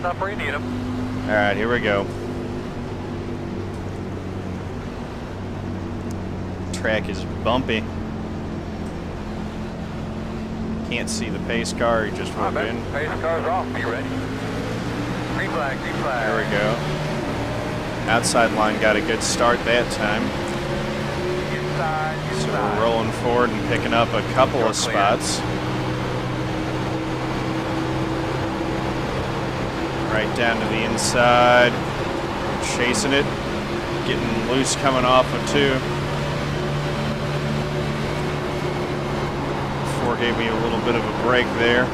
Stop where you need them. All right, here we go. Track is bumpy. Can't see the pace car, he just rolled in. Pace car's off, be ready. Green flag, green flag. There we go. Outside line got a good start that time. Inside, inside. So we're rolling forward and picking up a couple of spots. Right down to the inside. Chasing it. Getting loose coming off of 2. Gave me a little bit of a break there.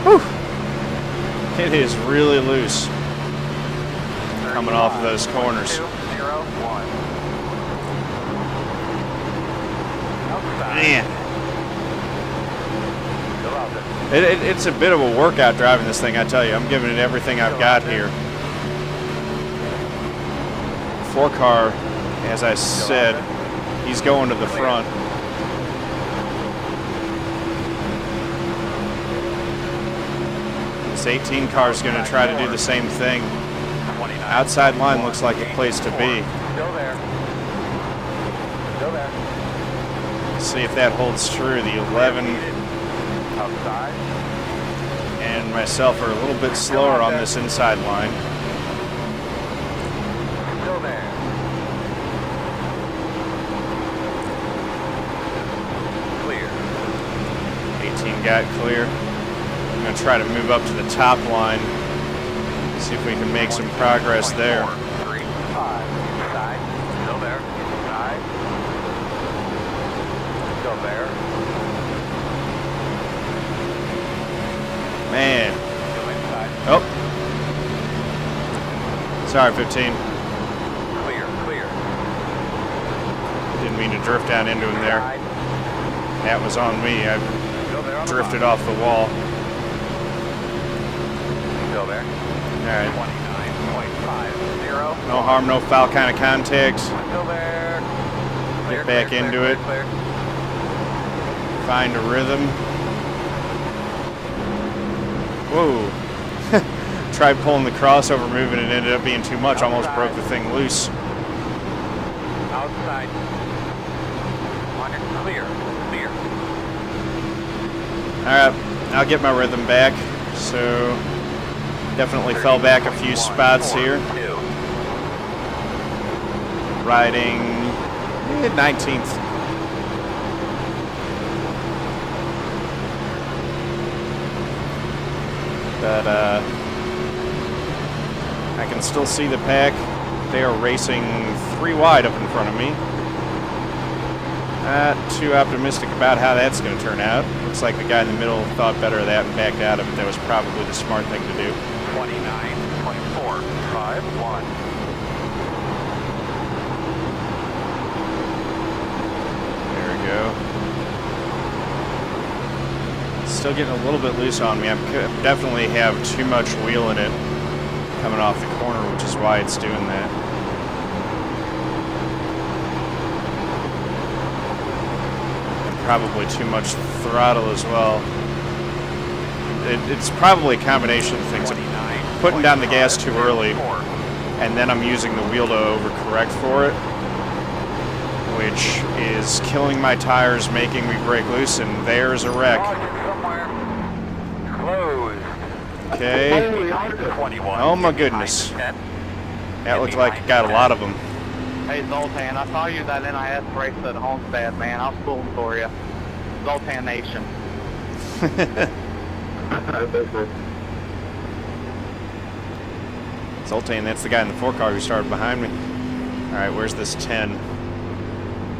Whew. It is really loose coming off of those corners. 2, 0, 1. Man. It's a bit of a workout driving this thing, I tell you. I'm giving it everything I've got here. 4-car, as I said, he's going to the front. This 18 car is going to try to do the same thing. Outside line looks like a place to be. Still there. Still there. See if that holds true. The 11 Outside. and myself are a little bit slower on this inside line. Still there. Clear. 18 got clear. I'm going to try to move up to the top line. See if we can make some progress there. 3, 5. Inside. Still there. Inside. Still there. Man. Still inside. Oh. Sorry, 15. Clear, clear. Didn't mean to drift down into him there. Inside. That was on me. I Still there on the drifted line. off the wall. Still there. All right. 29.50. No harm, no foul kind of contact. Still there. Clear, Get back clear, into clear, it. clear. Find a rhythm. Whoa. Tried pulling the crossover move and it ended up being too much. Almost broke the thing loose. Outside. On your clear. Clear. All right, I'll get my rhythm back. So definitely fell back a few spots here. 2. Riding 19th. But I can still see the pack. They are racing 3 wide up in front of me. Not too optimistic about how that's going to turn out. Looks like the guy in the middle thought better of that and backed out of it. That was probably the smart thing to do. 29.451. There we go. Still getting a little bit loose on me. I definitely have too much wheel in it coming off the corner, which is why it's doing that. And probably too much throttle as well. It's probably a combination of things. Putting down the gas too early, and then I'm using the wheel to overcorrect for it, which is killing my tires, making me break loose, and there's a wreck. Okay. Oh my goodness. That looked like it got a lot of them. Hey Zoltan, I saw you that NIS race at Homestead, man. I was pulling for you. Zoltan Nation. Zoltan, that's the guy in the 4-car who started behind me. All right, where's this 10?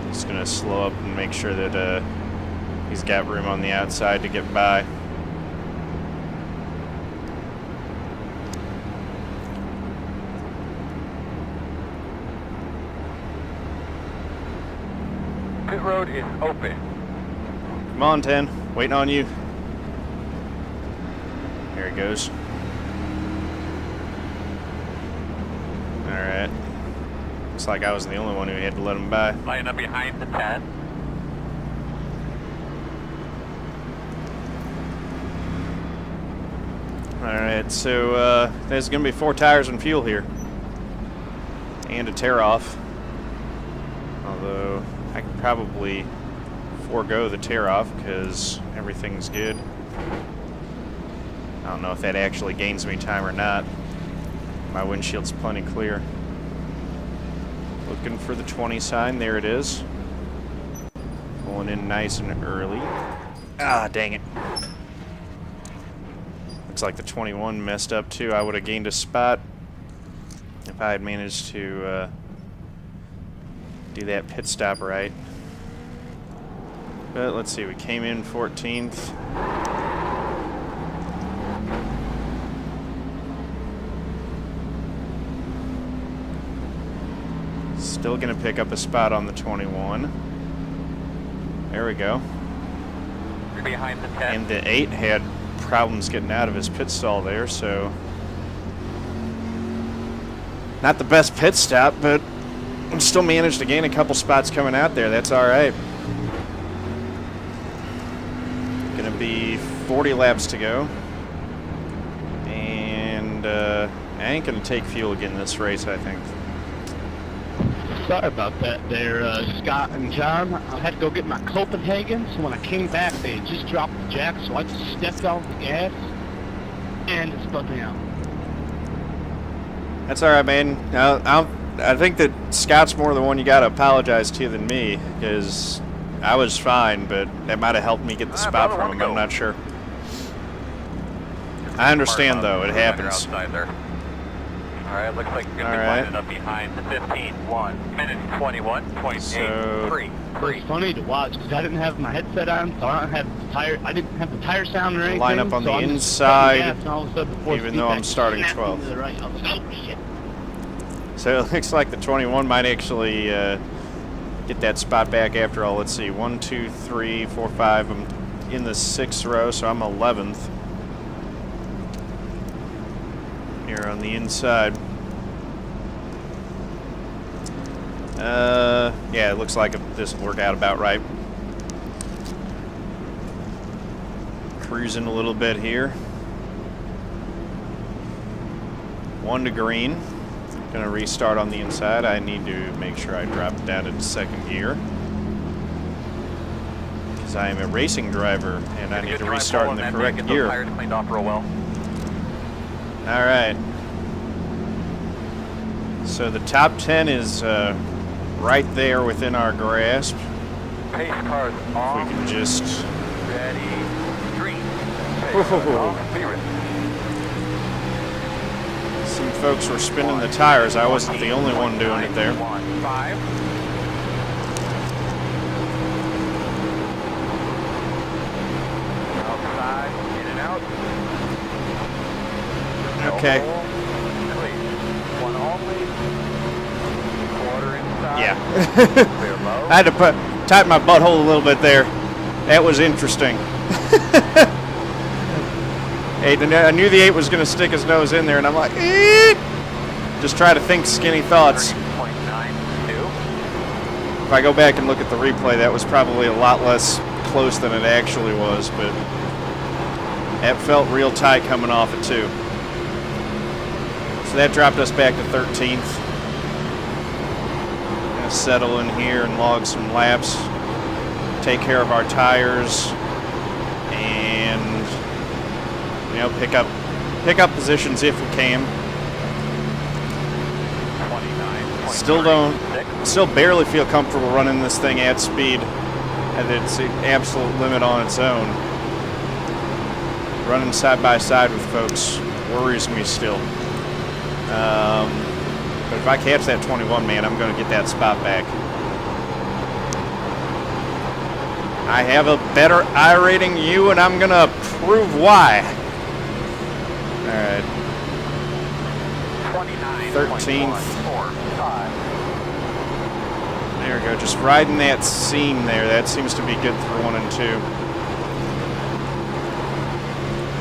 Just gonna slow up and make sure that he's got room on the outside to get by. Pit road is open. Come on, 10. Waiting on you. There he goes. All right. Looks like I was the only one who had to let him by. Line up behind the 10. Alright, so there's going to be 4 tires and fuel here. And a tear-off. Although, I could probably forego the tear-off because everything's good. I don't know if that actually gains me time or not. My windshield's plenty clear. Looking for the 20 sign. There it is. Pulling in nice and early. Ah, dang it. Looks like the 21 messed up too. I would have gained a spot if I had managed to do that pit stop right. But let's see, we came in 14th. Still gonna pick up a spot on the 21. There we go. You're behind the 10. And the 8 had problems getting out of his pit stall there, so not the best pit stop, but still managed to gain a couple spots coming out there. That's all right. Gonna be 40 laps to go, and I ain't gonna take fuel again this race, I think. Sorry about that there, Scott and John. I had to go get my Copenhagen, so when I came back, they had just dropped the jack, so I just stepped off the gas, and it spun me out. That's all right, man. I think that Scott's more the one you got to apologize to than me, because I was fine, but that might have helped me get the spot from him. I'm not sure. I understand, though. It happens. Alright, looks like you're going to be lining up behind the 15. 1 minute 21.83. So, it's funny to watch because I didn't have my headset on, so I didn't have the tire sound or anything. Line up on so the I'm inside, sudden, even though I'm starting 12th. Right. I was like, oh, shit. So it looks like the 21 might actually get that spot back after all. Let's see, 1, 2, 3, 4, 5. I'm in the 6th row, so I'm 11th. Here on the inside. Yeah, it looks like this will work out about right. Cruising a little bit here. 1 to green. Gonna restart on the inside. I need to make sure I drop down into 2nd gear, because I am a racing driver and I need to restart in the correct gear. Alright. So the top 10 is right there within our grasp. Pace cars off. If we can just... Ready. 3. Pace cars off. Clear it. Some folks were spinning the tires. I wasn't the only one doing it there. 1, 5. Outside, in and out. Okay. One only. Quarter inside. Yeah. Clear low. I had to tighten my butthole a little bit there. That was interesting. I knew the 8 was going to stick his nose in there, and I'm like, eeet! Just try to think skinny thoughts. 30.92. If I go back and look at the replay, that was probably a lot less close than it actually was, but that felt real tight coming off it too. So that dropped us back to 13th. Gonna settle in here and log some laps, take care of our tires, and pick up positions if we can. 29. Still barely feel comfortable running this thing at speed at its absolute limit on its own. Running side by side with folks worries me still. But if I catch that 21, man, I'm going to get that spot back. I have a better I rating you, and I'm going to prove why. All right. 13th. There we go. Just riding that seam there. That seems to be good for 1 and 2.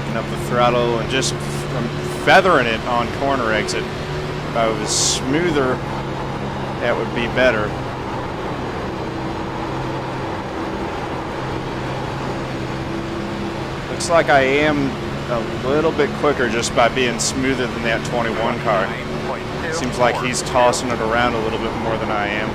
Picking up the throttle and just feathering it on corner exit. If I was smoother, that would be better. Looks like I am a little bit quicker just by being smoother than that 21 car. Seems like he's tossing it around a little bit more than I am.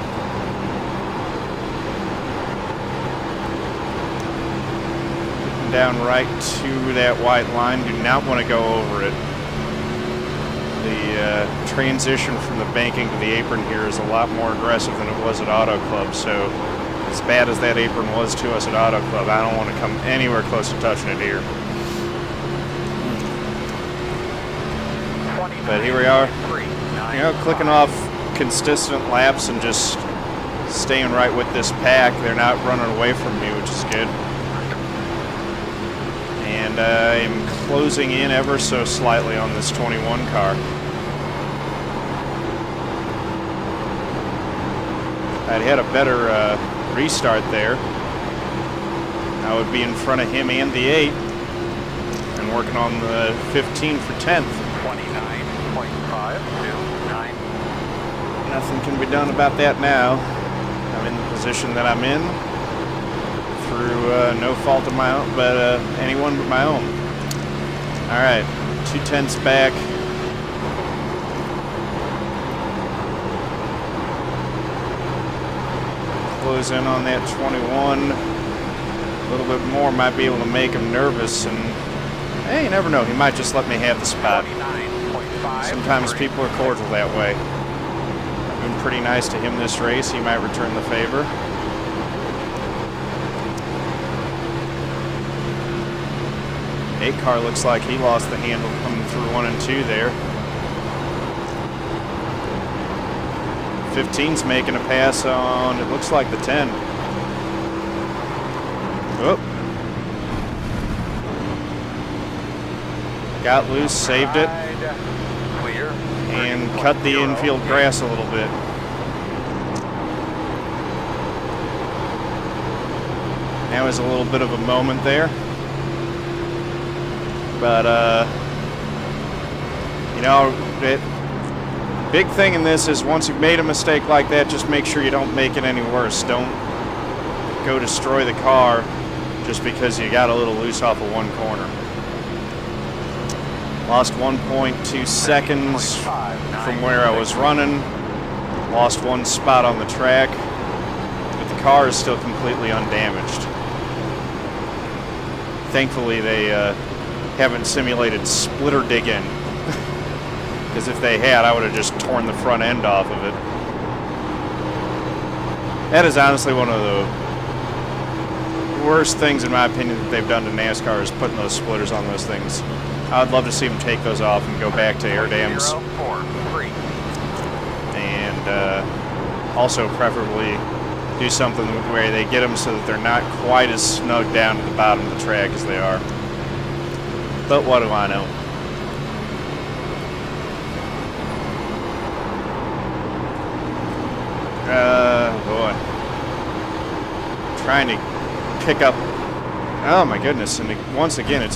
Getting down right to that white line. Do not want to go over it. The transition from the banking to the apron here is a lot more aggressive than it was at Auto Club, so as bad as that apron was to us at Auto Club, I don't want to come anywhere close to touching it here. But here we are, you know, clicking off consistent laps and just staying right with this pack. They're not running away from me, which is good. And I'm closing in ever so slightly on this 21 car. I'd had a better restart there. I would be in front of him and the 8 and working on the 15 for 10th. 29.529. Nothing can be done about that now. I'm in the position that I'm in through no fault of my own, but anyone but my own. All right, 2/10 back. Close in on that 21. A little bit more might be able to make him nervous, and hey, you never know. He might just let me have the spot. Sometimes people are cordial that way. I've been pretty nice to him this race. He might return the favor. Eight car looks like he lost the handle coming through 1 and 2 there. 15's making a pass on, it looks like the 10. Whoop. Got loose, saved it, and cut the infield grass a little bit. That was a little bit of a moment there. But, you know, big thing in this is once you've made a mistake like that, just make sure you don't make it any worse. Don't go destroy the car just because you got a little loose off of one corner. Lost 1.2 seconds from where I was running. Lost 1 spot on the track. But the car is still completely undamaged. Thankfully, they haven't simulated splitter dig-in. Because if they had, I would have just torn the front end off of it. That is honestly one of the worst things, in my opinion, that they've done to NASCAR is putting those splitters on those things. I'd love to see them take those off and go back to air dams. And also preferably do something where they get them so that they're not quite as snug down to the bottom of the track as they are. But what do I know? Boy. Trying to pick up. Oh my goodness. And once again,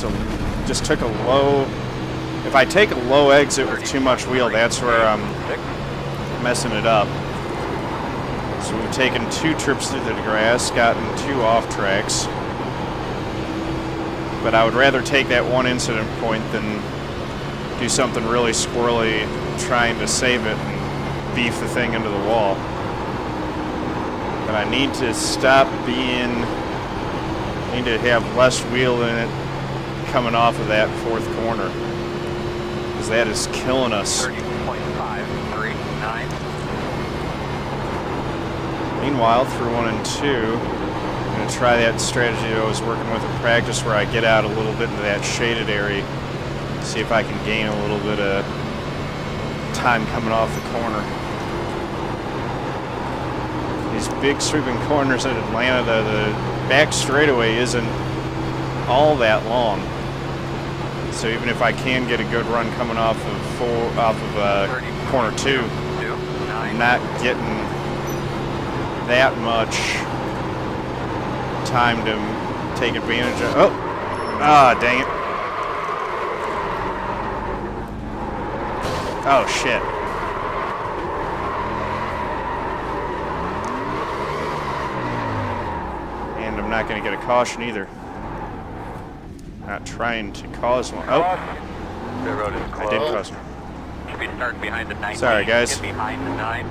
just took a low. If I take a low exit with too much wheel, that's where I'm messing it up. So we've taken 2 trips through the grass, gotten 2 off tracks. But I would rather take that 1 incident point than do something really squirrely trying to save it and beef the thing into the wall. But I need to stop being, need to have less wheel in it coming off of that 4th corner. Because that is killing us. 30.539. Meanwhile, through 1 and 2, I'm going to try that strategy that I was working with in practice where I get out a little bit into that shaded area. See if I can gain a little bit of time coming off the corner. These big sweeping corners in Atlanta, the back straightaway isn't all that long. So even if I can get a good run coming off of corner 2, I'm not getting that much time to take advantage of. Oh, dang it. Oh, shit. And I'm not going to get a caution either. Not trying to cause one. Oh, The road is I closed. did cause one. Should be starting behind the 19. Sorry, guys. Get behind the 9.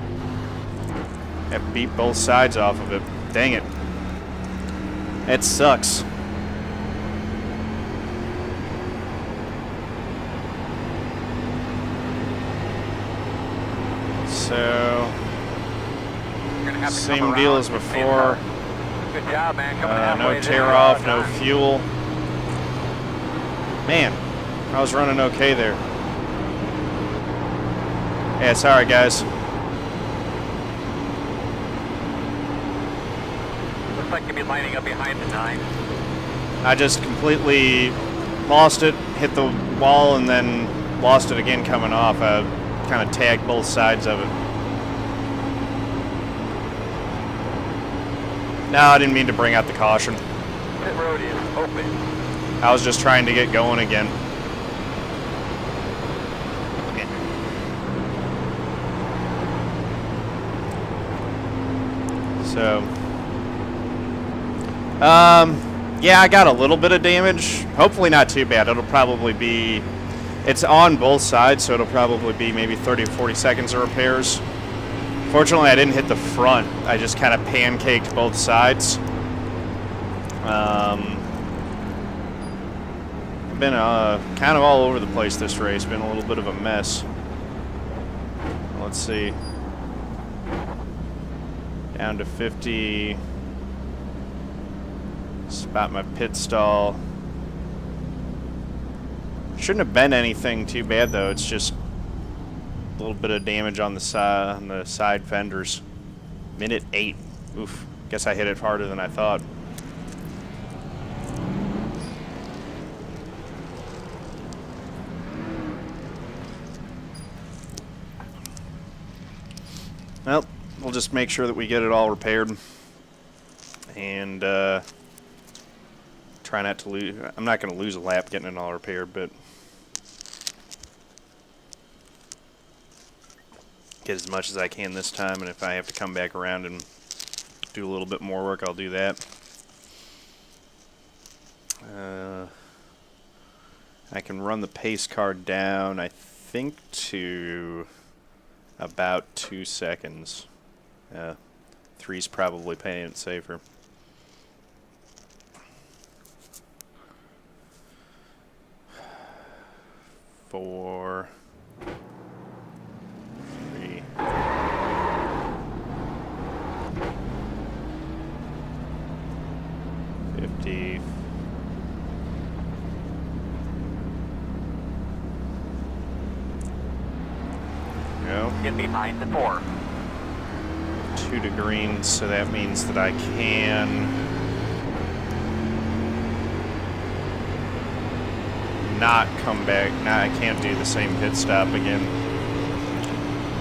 That beat both sides off of it. Dang it. It sucks. So, You're gonna have to same come deal around as the same before. car. Good job, man. Coming halfway No there. tear off, no fuel. Man, I was running okay there. Yeah, sorry guys. Looks like you'll be lining up behind the 9. I just completely lost it, hit the wall, and then lost it again coming off. I kind of tagged both sides of it. No, I didn't mean to bring out the caution. Pit road is open. I was just trying to get going again. Okay. So, yeah, I got a little bit of damage. Hopefully not too bad. It'll probably be, it's on both sides, so it'll probably be maybe 30 or 40 seconds of repairs. Fortunately, I didn't hit the front. I just kind of pancaked both sides. I've been kind of all over the place this race. Been a little bit of a mess. Let's see. Down to 50. Spot my pit stall. Shouldn't have been anything too bad though. It's just a little bit of damage on the side fenders. Minute 8. Oof. Guess I hit it harder than I thought. Well, we'll just make sure that we get it all repaired. And try not to lose. I'm not going to lose a lap getting it all repaired, but get as much as I can this time. And if I have to come back around and do a little bit more work, I'll do that. I can run the pace car down, I think, to about 2 seconds. 3's probably playing it safer. Four, 3. Go. Get behind the 4. 2 to green, so that means that I can not come back. Now I can't do the same pit stop again.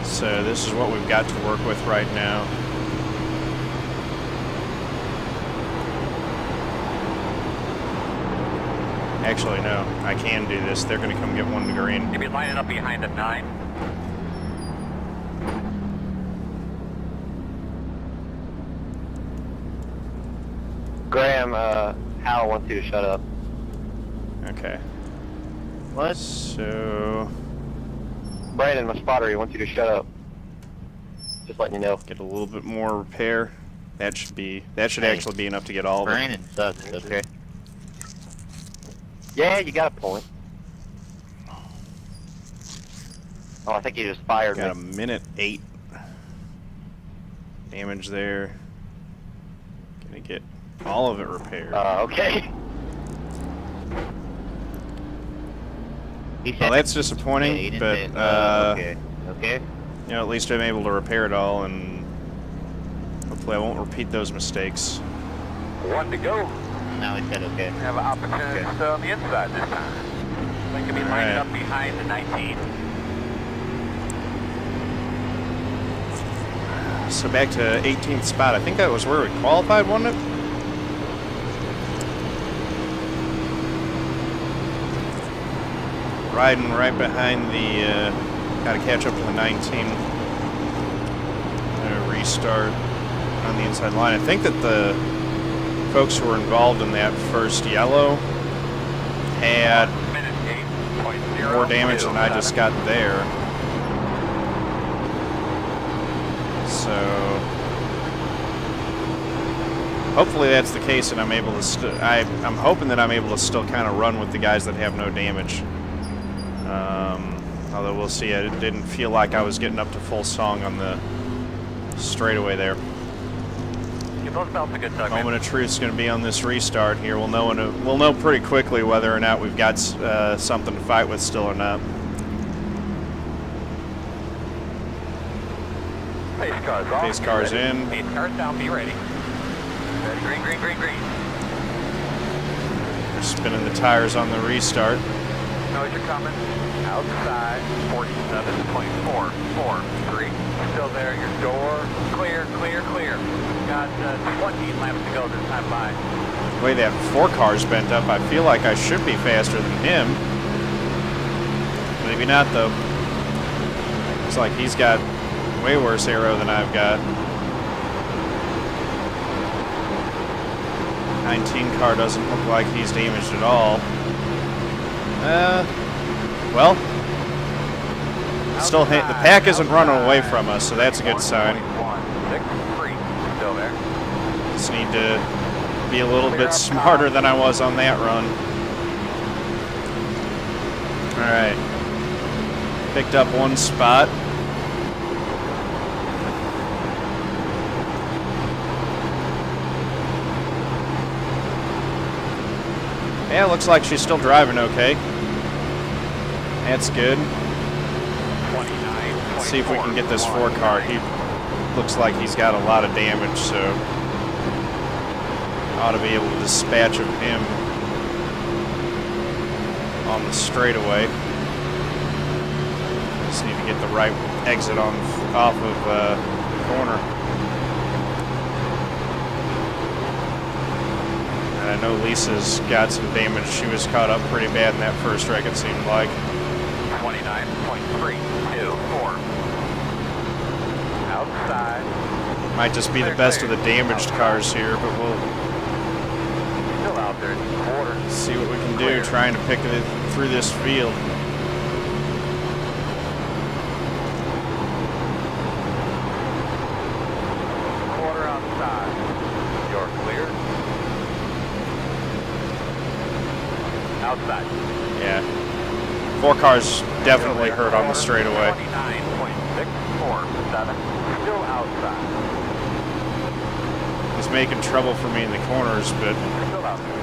So this is what we've got to work with right now. Actually, no, I can do this. They're going to come get 1 to green. You'll be lining up behind the 9. Graham, Hal wants you to shut up. Okay. What? So Brandon, my spotter, he wants you to shut up. Just letting you know. get a little bit more repair. That should actually be enough to get all of it. Brandon sucks, okay? Yeah, you got a point. Oh, I think you just fired Got a me. minute 8 damage there. Gonna get all of it repaired. Okay. He said Well, that's yeah, he disappointing, didn't but say- okay. Okay. you know, at least I'm able to repair it all, and hopefully I won't repeat those mistakes. 1 to go. Now he said okay. Have an opportunity to stay on the inside this time. They could be lining Alright. up behind the 19. So back to 18th spot. I think that was where we qualified, wasn't it? Riding right behind the, got to catch up to the 19. Restart on the inside line. I think that the folks who were involved in that first yellow had Minute 8.0. more damage than I just got there. So hopefully that's the case, and I'm able to. I'm hoping that I'm able to still kind of run with the guys that have no damage. Although we'll see. It didn't feel like I was getting up to full song on the straightaway there. Give those belts a good tug, man. Moment of truth's going to be on this restart here. We'll know pretty quickly whether or not we've got something to fight with still or not. Pace cars off. Pace cars in. Pace cars down. Be ready. Ready. Green, green, green, green. We're spinning the tires on the restart. Knows you're coming. Outside. 47.443. Still there. Your door. Clear, clear, clear. Got 20 laps to go this time by. The way that 4 cars bent up, I feel like I should be faster than him. Maybe not, though. Looks like he's got way worse aero than I've got. 19 car doesn't look like he's damaged at all. Well, still the pack isn't running away from us, so that's a good sign. 163. Still there. Just need to be a little bit smarter than I was on that run. All right, picked up 1 spot. Yeah, looks like she's still driving okay. That's good. 29. Let's see if we can get this 4 car. He looks like he's got a lot of damage, so ought to be able to dispatch of him on the straightaway. Just need to get the right exit off of the corner. And I know Lisa's got some damage. She was caught up pretty bad in that first wreck, it seemed like. 29.324. Outside. Might just be the best of the damaged cars here, but we'll Still out there. Quarter. see what we can do trying to pick it through this field. Quarter outside. You're clear. Outside. Yeah. 4 cars definitely hurt on the straightaway. 29.647. Still outside. He's making trouble for me in the corners, but Still out there.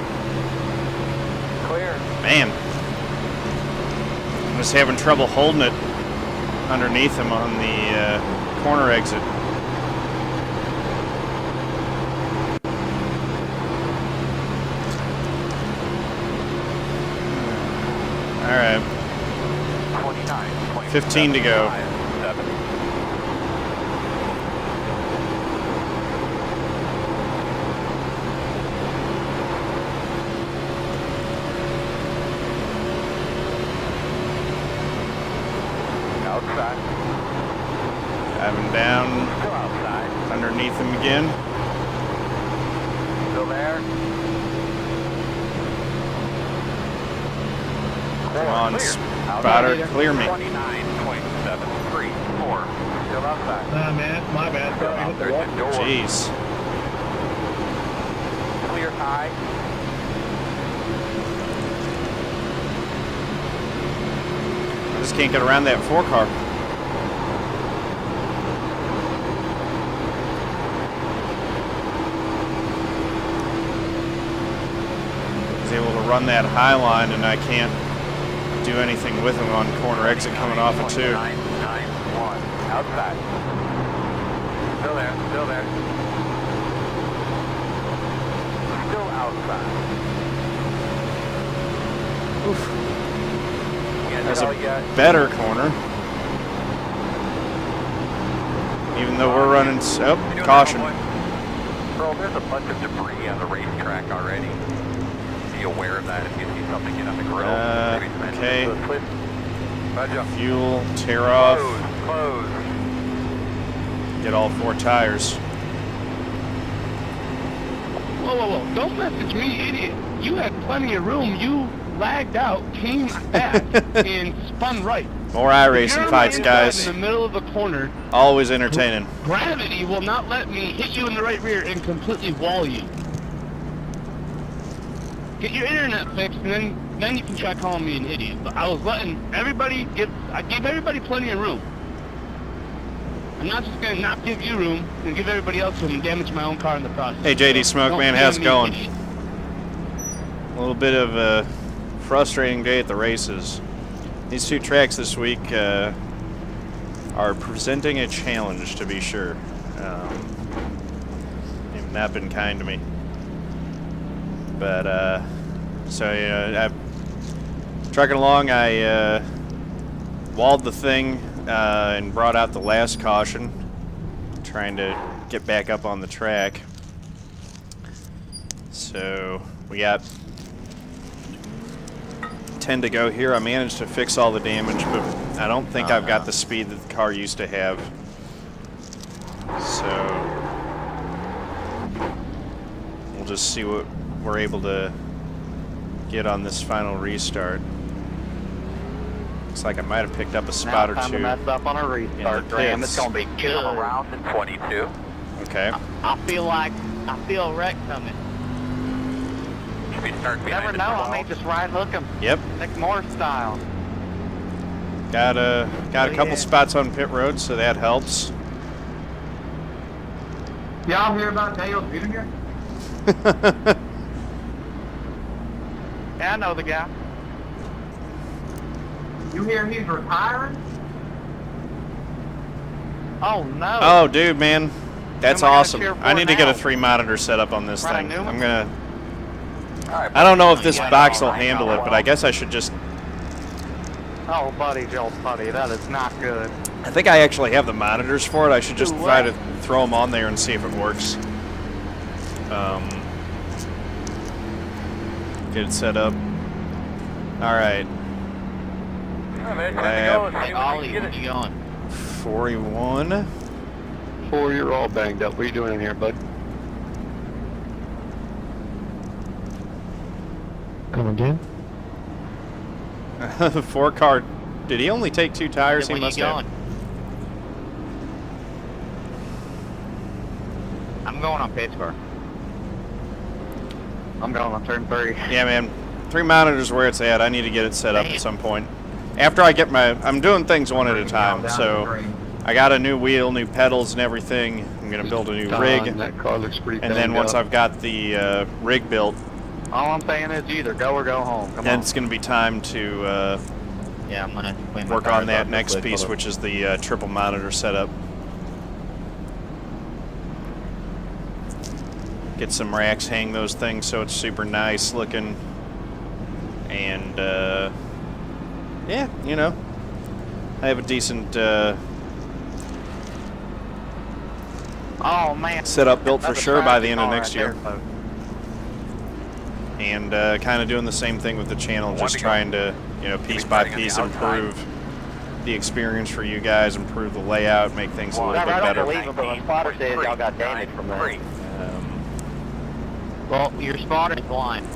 Clear. man, I'm just having trouble holding it underneath him on the corner exit. All right. 15 to go. 7. Outside. Driving down Still outside. underneath him again. Still there. Come on, spotter, clear me. 29.734. Still outside. Man, my bad. Still out there. The door. Jeez. Clear high. I just can't get around that 4 car. He's able to run that high line, and I can't do anything with him on corner exit coming off of 2. 991. Outside. Still there. Still there. Still outside. Oof. Yeah, That's all you got. a better corner. Even though we're running, caution. Bro, there's a bunch of debris on the racetrack already. Be aware of that if you see something get on the grill. Okay. Roger. Fuel, tear off, Close. get all 4 tires. Whoa, whoa, whoa. Don't message me, idiot. You had plenty of room. You lagged out, came back, and spun right. More If iRacing you're on fights, my guys. inside in the middle of the corner, Always entertaining. gravity will not let me hit you in the right rear and completely wall you. Get your internet fixed, and then you can try calling me an idiot. But I was letting everybody I gave everybody plenty of room. I'm not just gonna not give you room and give everybody else room and damage my own car in the process. Hey, JD Smoke, Don't man, blame how's it me, going? idiot. A little bit of a frustrating day at the races. These two tracks this week are presenting a challenge, to be sure. They've not been kind to me. But, so, I'm trucking along. I walled the thing and brought out the last caution, trying to get back up on the track. So, we got 10 to go here. I managed to fix all the damage, but I don't think I've got the speed that the car used to have. So we'll just see what we're able to get on this final restart. Looks like I might have picked up a spot or Time to two. mess up on a restart, Graham. It's gonna be good. Around in 22. Okay. I feel a wreck coming. Should we start You behind never the know. I wall? may just right hook him. Yep. Nick Moore style. Got a couple yeah. spots on pit road, so that helps. Y'all hear about Dale Jr.? Yeah, I know the guy. You hear he's retiring? Oh no. Oh, dude, man. That's Who am I gonna awesome. cheer for I need to get a now? 3 monitor set up on this Ryan thing. Newman? I'm gonna. All right, I don't know if this Yeah, box will all right, handle it, but I guess I should just. Oh, buddy, Joe, buddy, that is not good. I think I actually have the monitors for it. I should just Do try what? to throw them on there and see if it works. Get it set up. All right. All right, man, time to go. Let's see Hey, if we Ollie, can get where it. you going? 41. 4, you're all banged up. What are you doing in here, bud? Come again? 4 car. Did he only take 2 tires? He Where you must have. going? I'm going on Pittsburgh. I'm going on turn 3. Yeah, man. 3 monitors where it's at. I need to get it set up Damn. at some point. After I get my, I'm doing things one at a time. So I got a new wheel, new pedals, and everything. I'm gonna build a new rig, That car looks pretty and then banged once up. I've got the rig built, All I'm saying is either go or go home. Come then on. it's gonna be time to Yeah, I'm gonna clean my work tires on that up next real quick, piece, hold which is the triple monitor setup. Get some racks, hang those things so it's super nice looking, and yeah, you know, I have a decent Oh man. setup built for Another sure by the traffic end of call next right year. there, folks. And kind of doing the same thing with the channel, One just to go. trying to, you know, piece by starting on the piece outside. improve the experience for you guys, improve the layout, make things a little Yeah, bit I don't better. believe it, but when spotter says y'all got damage from that. Well, your spotter's blind.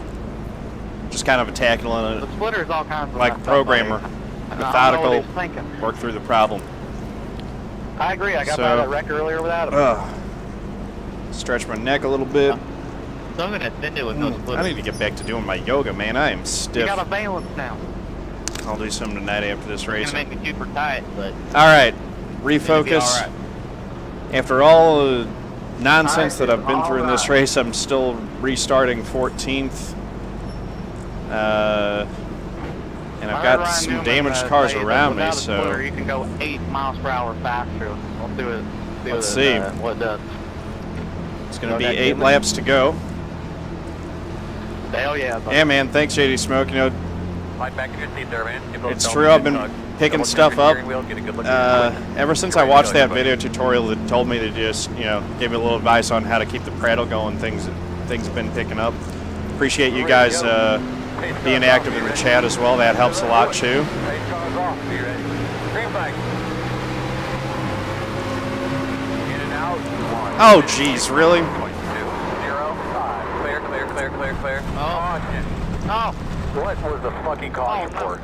Just kind of attacking it The splitter's all kinds of like a messed up, programmer, buddy. I don't know methodical, what he's thinking. work through the problem. I agree. I got So- by that wreck earlier without him. Stretch my neck a little bit. So I'm gonna send it with no splitter. I need to get back to doing my yoga, man. I am You stiff. got a valence now. I'll do some tonight after this It's race. gonna make me super tight, but All right, it'll be refocus. all right. After all the nonsense that Alright, I've been through in this alright. race, I'm still restarting 14th. And I've I heard got Ryan some Newman, damaged cars say that around me, without a splitter, so you can go 8 miles per hour faster. We'll do it. Let's see. What it does. it's going to be Okay, 8 Newman. laps to go. Hell yeah. buddy. Yeah, man, thanks, JD Smoke. You know, Slide back in your seat there, man. Give those it's belts true, a I've good been tug. picking Double check stuff your up. steering wheel, get a good look at your Ever since You're I ready to watched go, that buddy. video tutorial that told me to just, you know, gave me a little advice on how to keep the prattle going, things have been picking up. Appreciate you guys being active in the chat as well. That helps a lot too. Race cars off. Be ready. Green flag. In and out. 1. Oh, geez, really? 2, 0, 5. Clear, clear, clear, clear, clear. Oh. Caution. Oh, What was the fucking caution Oh, no. for?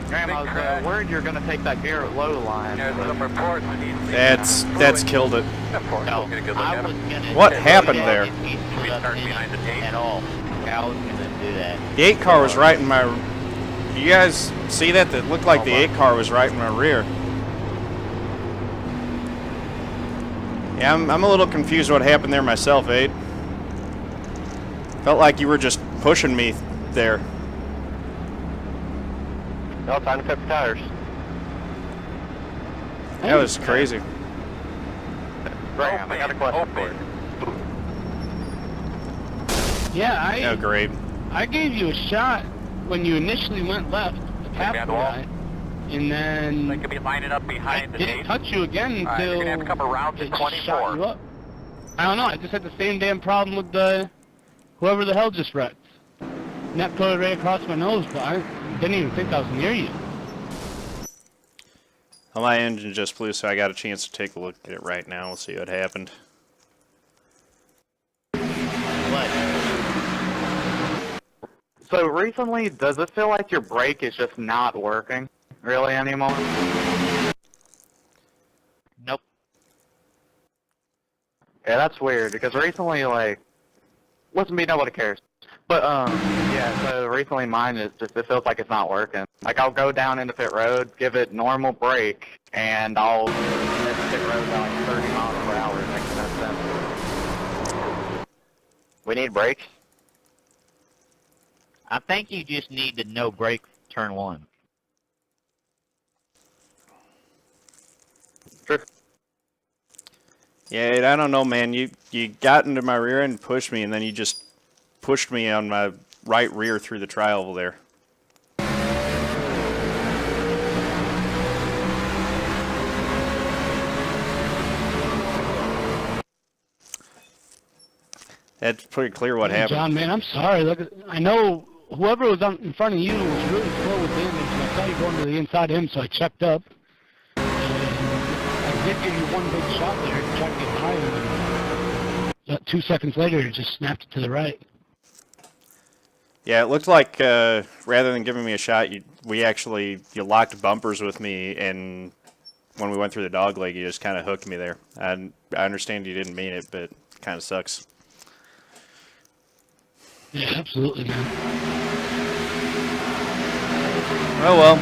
Graham, I was worried you were going to take that gear at low line. There's some reports that he's That's killed it. Of course, No, we'll get a good look I at was him. gonna. What do happened that there? if he stood up Start in behind the it tape. at all. I was gonna do that. The 8 car was right in my. You guys see that? That looked like the 8 car was right in my rear. Yeah, I'm a little confused what happened there myself, 8. Felt like you were just pushing me there. No, time to cut the tires. That was crazy. Graham, I got a question for you. Yeah, Oh, great. I gave you a shot when you initially went left, past Behind the the wall? guy, and then They could be lining up I behind the didn't gate. touch you again All right, until you're gonna have a couple rounds it at just 24. shot you up. I don't know. I just had the same damn problem with the whoever the hell just wrecked. And that put it right across my nose, but I didn't even think I was near you. Well, my engine just blew, so I got a chance to take a look at it right now. We'll see what happened. What? So recently, does it feel like your brake is just not working really anymore? Nope. Yeah, that's weird, because recently, like, listen to me, nobody cares. But, yeah, so recently mine is just, it feels like it's not working. Like, I'll go down into pit road, give it normal brake, and I'll miss pit road by like 30 miles per hour. It makes no sense. We need brakes. I think you just need to no brake turn 1. Yeah, I don't know, man. You got into my rear end and pushed me, and then you just pushed me on my right rear through the tri-oval there. That's pretty clear what happened. John, man, I'm sorry. Look, I know whoever was in front of you was really slow with damage, and I saw you going to the inside of him, so I checked up. And I did give you one big shot there to try to get higher, and 2 seconds later, it just snapped it to the right. Yeah, it looked like rather than giving me a shot, you locked bumpers with me, and when we went through the dog leg, you just kind of hooked me there. I understand you didn't mean it, but it kind of sucks. Yeah, absolutely, man. Oh well,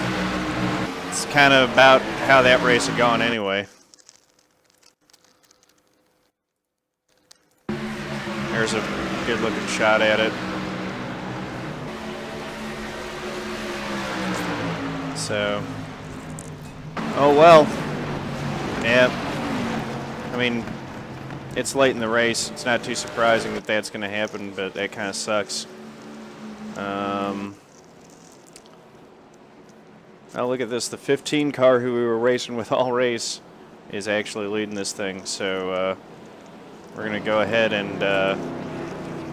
it's kind of about how that race had gone anyway. There's a good looking shot at it. So, oh well. Yeah, I mean, it's late in the race. It's not too surprising that that's going to happen, but that kind of sucks. Oh, look at this. The 15 car who we were racing with all race is actually leading this thing. So we're going to go ahead and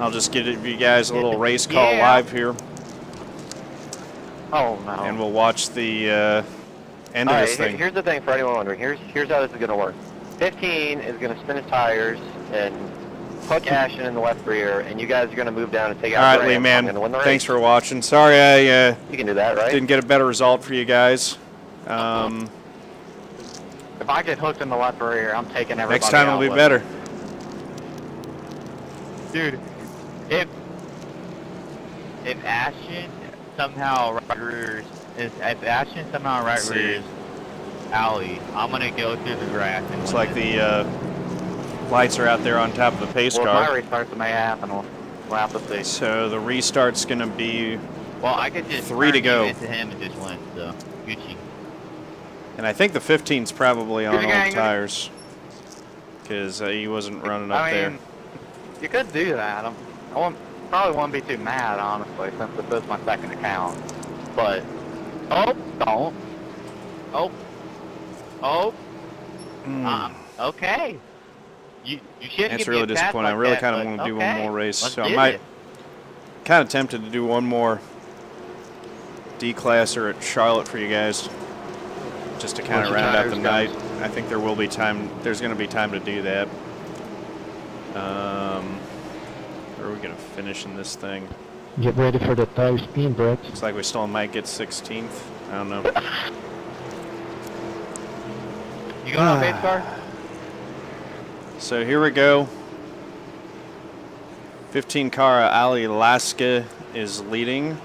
I'll just give you guys a little race call live here. Oh, no. And we'll watch the end of this thing. Here's the thing for anyone wondering. Here's how this is going to work. 15 is going to spin his tires and hook Ashton in the left rear, and you guys are going to move down and take out All right, Graham. Lee, man. I'm gonna win the race. Thanks for watching. Sorry I You can do that, right? didn't get a better result for you guys. If I get hooked in the left rear, I'm taking everybody Next time out it'll be with better. me. Dude, If Ashton somehow right rears, Allie, I'm gonna go through the grass and Looks win like this. the lights are out there on top of the pace well, if car. my restarts, it may happen. We'll have to see. So the restart's going to be, Well, I could just 3 to turn go. you into him and just win, so Gucci. and I think the 15's probably on all Good the gang. tires because he wasn't running up I there. mean, you could do that. Probably wouldn't be too mad, honestly, since this is my second account. But, don't. Okay. You shouldn't That's give really me a pass disappointing. like I really that, kind of but want to do okay. one more race, Let's so I do might it. kind of tempted to do one more D-classer at Charlotte for you guys, just to kind of What's your round out the tires, night. guys? I think there will be time. There's going to be time to do that. Where are we going to finish in this thing? Get ready for the tire spin, Brett. Looks like we still might get 16th. I don't know. You going on base car? So here we go. 15 car Ali Laska is leading.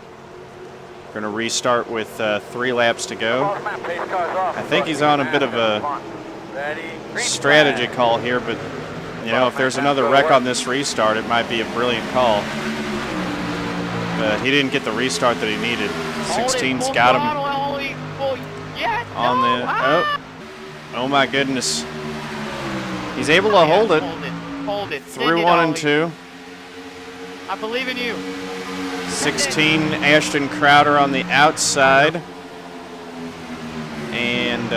We're going to restart with 3 laps to go. I think he's on a bit of a strategy call here, but you know, if there's another wreck on this restart, it might be a brilliant call. But he didn't get the restart that he needed. 16's got him on the. Oh my goodness. He's able to hold it. Hold it. Through 1 and 2. I believe in you. 16 Ashton Crowder on the outside. And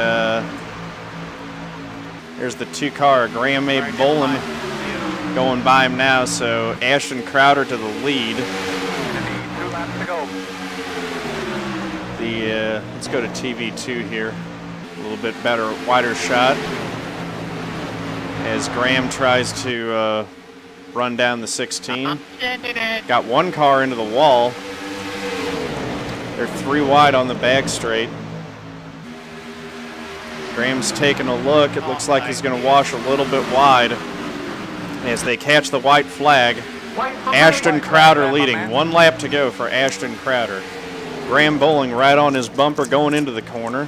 there's the 2 car Graham A. Bowlin going by him now. So Ashton Crowder to the lead. 2 laps to go. Let's go to TV2 here. A little bit better, wider shot. As Graham tries to run down the 16. Got 1 car into the wall. They're 3 wide on the back straight. Graham's taking a look. It looks like he's going to wash a little bit wide as they catch the white flag. Ashton Crowder leading. 1 lap to go for Ashton Crowder. Graham Bowling right on his bumper going into the corner.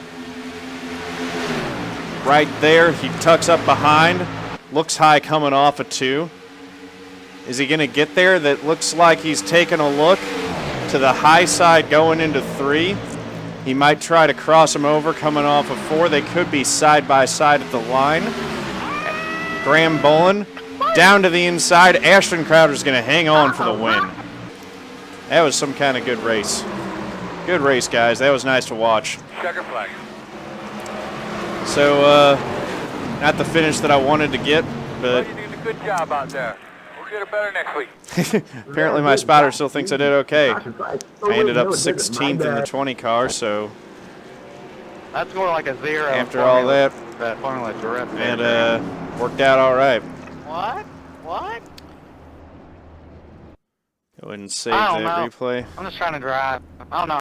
Right there, he tucks up behind. Looks high coming off a 2. Is he going to get there? That looks like he's taking a look to the high side going into 3. He might try to cross him over coming off of 4. They could be side by side at the line. Graham Bowling down to the inside. Ashton Crowder's going to hang on for the win. That was some kind of good race. Good race, guys. That was nice to watch. Checker flag. So, not the finish that I wanted to get, Well, but you did a good job out there. We'll get it better next week. apparently my spotter still thinks I did okay. I ended up 16th in the 20 car, so That's more like a 0. after all that, That formula terrific. it worked out all right. What? What? Go ahead and save I don't that know. replay. I'm just trying to drive. I don't know.